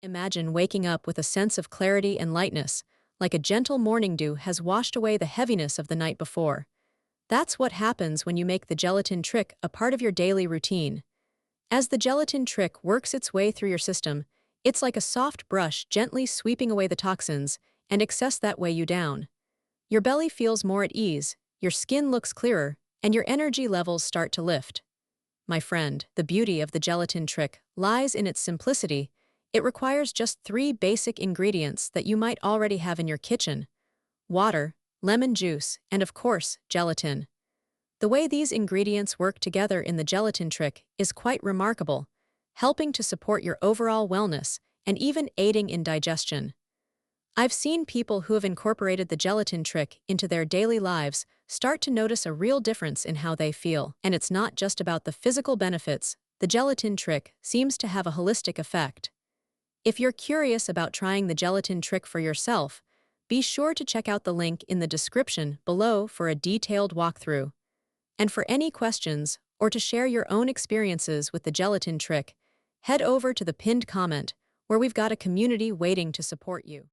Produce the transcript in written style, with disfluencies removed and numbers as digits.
Imagine waking up with a sense of clarity and lightness, like a gentle morning dew has washed away the heaviness of the night before. That's what happens when you make the gelatin trick a part of your daily routine. As the gelatin trick works its way through your system, it's like a soft brush gently sweeping away the toxins and excess that weigh you down. Your belly feels more at ease, your skin looks clearer, and your energy levels start to lift. My friend, the beauty of the gelatin trick lies in its simplicity. It requires just three basic ingredients that you might already have in your kitchen: water, lemon juice, and of course, gelatin. The way these ingredients work together in the gelatin trick is quite remarkable, helping to support your overall wellness and even aiding in digestion. I've seen people who have incorporated the gelatin trick into their daily lives start to notice a real difference in how they feel. And it's not just about the physical benefits, the gelatin trick seems to have a holistic effect. If you're curious about trying the gelatin trick for yourself, be sure to check out the link in the description below for a detailed walkthrough. And for any questions, or to share your own experiences with the gelatin trick, head over to the pinned comment, where we've got a community waiting to support you.